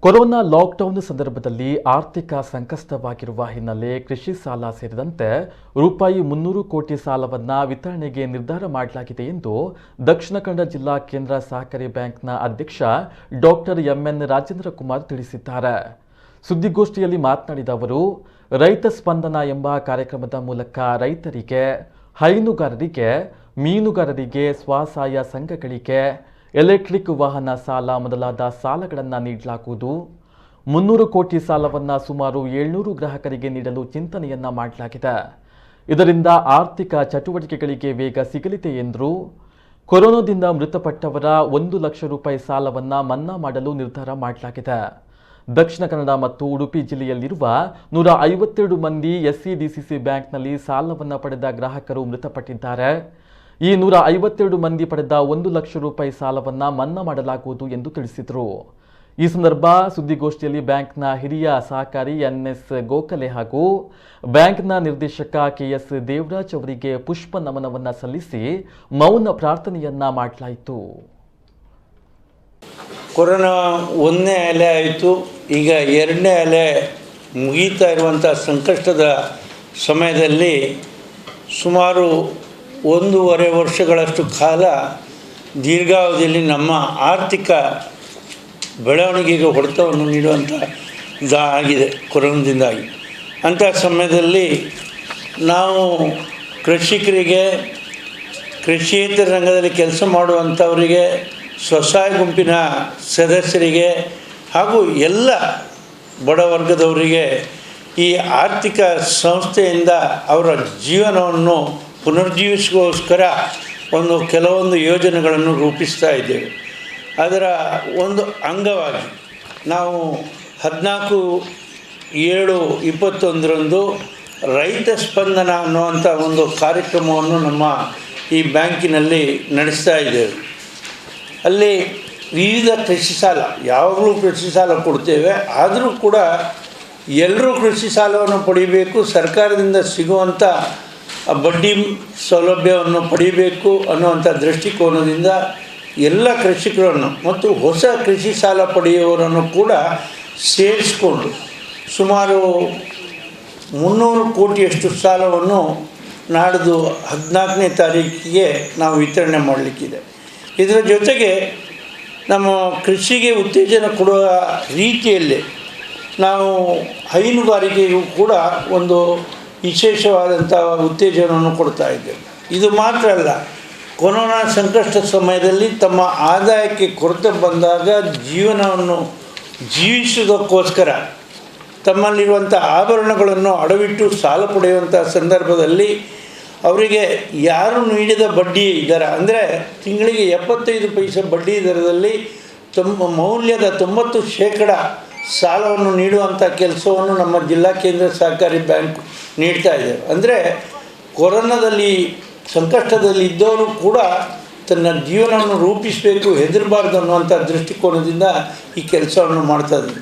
Corona lockdown ಸಂದರ್ಭದಲ್ಲಿ ಆರ್ಥಿಕ ಸಂಕಷ್ಟವಾಗಿರುವ ಹಿನ್ನೆಲೆ ಕೃಷಿ ಸಾಲ ಸೇರಿದಂತೆ ರೂಪಾಯಿ 300 ಕೋಟಿ ಸಾಲವನ್ನು ವಿತರಣೆಗೆ ನಿರ್ಧಾರ ಮಾಡಲಾಗಿದೆ ಎಂದು ದಕ್ಷಿಣ ಕನ್ನಡ ಜಿಲ್ಲಾ ಕೇಂದ್ರ ಸಹಕಾರಿ ಬ್ಯಾಂಕ್ನ ಅಧ್ಯಕ್ಷ ಡಾಕ್ಟರ್ ಎಂಎನ್ ರಾಜೇಂದ್ರ ಕುಮಾರ್ ತಿಳಿಸಿದ್ದಾರೆ. ಸುದ್ದಿಗೋಷ್ಠಿಯಲ್ಲಿ ಮಾತನಾಡಿದ ಅವರು, ರೈತ ಸ್ಪಂದನ ಎಂಬ ಕಾರ್ಯಕ್ರಮದ ಮೂಲಕ ರೈತರಿಗೆ, ಹೈನುಗಾರರಿಗೆ, ಮೀನುಗಾರರಿಗೆ, ಸ್ವಸಹಾಯ ಸಂಘಗಳಿಗೆ ಎಲೆಕ್ಟ್ರಿಕ್ ವಾಹನ ಸಾಲ ಮೊದಲಾದ ಸಾಲಗಳನ್ನು ನೀಡಲಾಗುವುದು. 300 ಕೋಟಿ ಸಾಲವನ್ನು ಸುಮಾರು 700 ಗ್ರಾಹಕರಿಗೆ ನೀಡಲು ಚಿಂತನೆಯನ್ನ ಮಾಡಲಾಗಿದೆ. ಇದರಿಂದ ಆರ್ಥಿಕ ಚಟುವಟಿಕೆಗಳಿಗೆ ವೇಗ ಸಿಗಲಿದೆ ಎಂದರು. ಕೊರೋನಾದಿಂದ ಮೃತಪಟ್ಟವರ 1 ಲಕ್ಷ ರೂಪಾಯಿ ಸಾಲವನ್ನು ಮನ್ನಾ ಮಾಡಲು ನಿರ್ಧಾರ ಮಾಡಲಾಗಿದೆ. ದಕ್ಷಿಣ ಕನ್ನಡ ಮತ್ತು ಉಡುಪಿ ಜಿಲ್ಲೆಯಲ್ಲಿರುವ 152 ಮಂದಿ ಎಸ್ಸಿಡಿಸಿಸಿ ಬ್ಯಾಂಕ್ನಲ್ಲಿ ಸಾಲವನ್ನು ಪಡೆದ ಗ್ರಾಹಕರು ಮೃತಪಟ್ಟಿದ್ದಾರೆ. ಈ 152 ಮಂದಿ ಪಡೆದ 1 ಲಕ್ಷ ರೂಪಾಯಿ ಸಾಲವನ್ನು ಮನ್ನಾ ಮಾಡಲಾಗುವುದು ಎಂದು ತಿಳಿಸಿದರು. ಈ ಸಂದರ್ಭ ಸುದ್ದಿಗೋಷ್ಠಿಯಲ್ಲಿ ಬ್ಯಾಂಕ್ನ ಹಿರಿಯ ಸಹಕಾರಿ ಎನ್ಎಸ್ ಗೋಖಲೆ ಹಾಗೂ ಬ್ಯಾಂಕ್ನ ನಿರ್ದೇಶಕ ಕೆಎಸ್ ದೇವರಾಜ್ ಅವರಿಗೆ ಪುಷ್ಪ ನಮನವನ್ನು ಸಲ್ಲಿಸಿ ಮೌನ ಪ್ರಾರ್ಥನೆಯನ್ನ ಮಾಡಲಾಯಿತು. ಕೊರೋನಾ ಒಂದನೇ ಅಲೆ ಆಯಿತು, ಈಗ ಎರಡನೇ ಅಲೆ ಮುಗೀತಾ ಇರುವಂಥ ಸಂಕಷ್ಟದ ಸಮಯದಲ್ಲಿ ಸುಮಾರು 1.5 ವರ್ಷಗಳಷ್ಟು ಕಾಲ ದೀರ್ಘಾವಧಿಯಲ್ಲಿ ನಮ್ಮ ಆರ್ಥಿಕ ಬೆಳವಣಿಗೆಗೆ ಹೊಡೆತವನ್ನು ನೀಡುವಂಥ ಆಗಿದೆ ಕೊರೋನಾದಿಂದಾಗಿ. ಅಂಥ ಸಮಯದಲ್ಲಿ ನಾವು ಕೃಷಿಕರಿಗೆ, ಕೃಷಿಯೇತರ ರಂಗದಲ್ಲಿ ಕೆಲಸ ಮಾಡುವಂಥವರಿಗೆ, ಸ್ವಸಹಾಯ ಗುಂಪಿನ ಸದಸ್ಯರಿಗೆ ಹಾಗೂ ಎಲ್ಲ ಬಡವರ್ಗದವರಿಗೆ ಈ ಆರ್ಥಿಕ ಸಂಸ್ಥೆಯಿಂದ ಅವರ ಜೀವನವನ್ನು ಪುನರ್ಜೀವಿಸೋಸ್ಕರ ಕೆಲವೊಂದು ಯೋಜನೆಗಳನ್ನು ರೂಪಿಸ್ತಾ ಇದ್ದೇವೆ. ಅದರ ಒಂದು ಅಂಗವಾಗಿ ನಾವು 14/7/21 ರೈತ ಸ್ಪಂದನ ಅನ್ನುವಂಥ ಒಂದು ಕಾರ್ಯಕ್ರಮವನ್ನು ನಮ್ಮ ಈ ಬ್ಯಾಂಕಿನಲ್ಲಿ ನಡೆಸ್ತಾ ಇದ್ದೇವೆ. ಅಲ್ಲಿ ವಿವಿಧ ಕೃಷಿ ಸಾಲ, ಯಾವಾಗಲೂ ಕೃಷಿ ಸಾಲ ಕೊಡ್ತೇವೆ, ಆದರೂ ಕೂಡ ಎಲ್ಲರೂ ಕೃಷಿ ಸಾಲವನ್ನು ಪಡಿಬೇಕು, ಸರ್ಕಾರದಿಂದ ಸಿಗುವಂಥ ಬಡ್ಡಿ ಸೌಲಭ್ಯವನ್ನು ಪಡಿಬೇಕು ಅನ್ನುವಂಥ ದೃಷ್ಟಿಕೋನದಿಂದ ಎಲ್ಲ ಕೃಷಿಕರನ್ನು ಮತ್ತು ಹೊಸ ಕೃಷಿ ಸಾಲ ಪಡೆಯುವವರನ್ನು ಕೂಡ ಸೇರಿಸಿಕೊಂಡು ಸುಮಾರು 300 ಕೋಟಿಯಷ್ಟು ಸಾಲವನ್ನು ನಾಡಿದ್ದು 14ನೇ ತಾರೀಕಿಗೆ ನಾವು ವಿತರಣೆ ಮಾಡಲಿಕ್ಕಿದೆ. ಇದರ ಜೊತೆಗೆ ನಮ್ಮ ಕೃಷಿಗೆ ಉತ್ತೇಜನ ಕೊಡುವ ರೀತಿಯಲ್ಲಿ ನಾವು ಹೈನುಗಾರಿಕೆಗೂ ಕೂಡ ಒಂದು ವಿಶೇಷವಾದಂಥ ಉತ್ತೇಜನವನ್ನು ಕೊಡ್ತಾ ಇದ್ದೇವೆ. ಇದು ಮಾತ್ರ ಅಲ್ಲ, ಕೊರೋನಾ ಸಂಕಷ್ಟ ಸಮಯದಲ್ಲಿ ತಮ್ಮ ಆದಾಯಕ್ಕೆ ಕೊರತೆ ಬಂದಾಗ ಜೀವನವನ್ನು ಜೀವಿಸುವುದಕ್ಕೋಸ್ಕರ ತಮ್ಮಲ್ಲಿರುವಂಥ ಆಭರಣಗಳನ್ನು ಅಡವಿಟ್ಟು ಸಾಲ ಪಡೆಯುವಂಥ ಸಂದರ್ಭದಲ್ಲಿ ಅವರಿಗೆ ಯಾರು ನೀಡಿದ ಬಡ್ಡಿ ದರ ಅಂದರೆ ತಿಂಗಳಿಗೆ 75 ಪೈಸೆ ಬಡ್ಡಿ ದರದಲ್ಲಿ ಮೌಲ್ಯದ 90% ಸಾಲವನ್ನು ನೀಡುವಂಥ ಕೆಲಸವನ್ನು ನಮ್ಮ ಜಿಲ್ಲಾ ಕೇಂದ್ರ ಸಹಕಾರಿ ಬ್ಯಾಂಕ್ ನೀಡ್ತಾ ಇದೆ. ಅಂದರೆ ಕೊರೋನಾದಲ್ಲಿ ಸಂಕಷ್ಟದಲ್ಲಿ ಇದ್ದವರು ಕೂಡ ತನ್ನ ಜೀವನವನ್ನು ರೂಪಿಸಬೇಕು, ಹೆದರಬಾರ್ದು ಅನ್ನುವಂಥ ದೃಷ್ಟಿಕೋನದಿಂದ ಈ ಕೆಲಸವನ್ನು ಮಾಡ್ತಾ ಇದ್ದೀವಿ.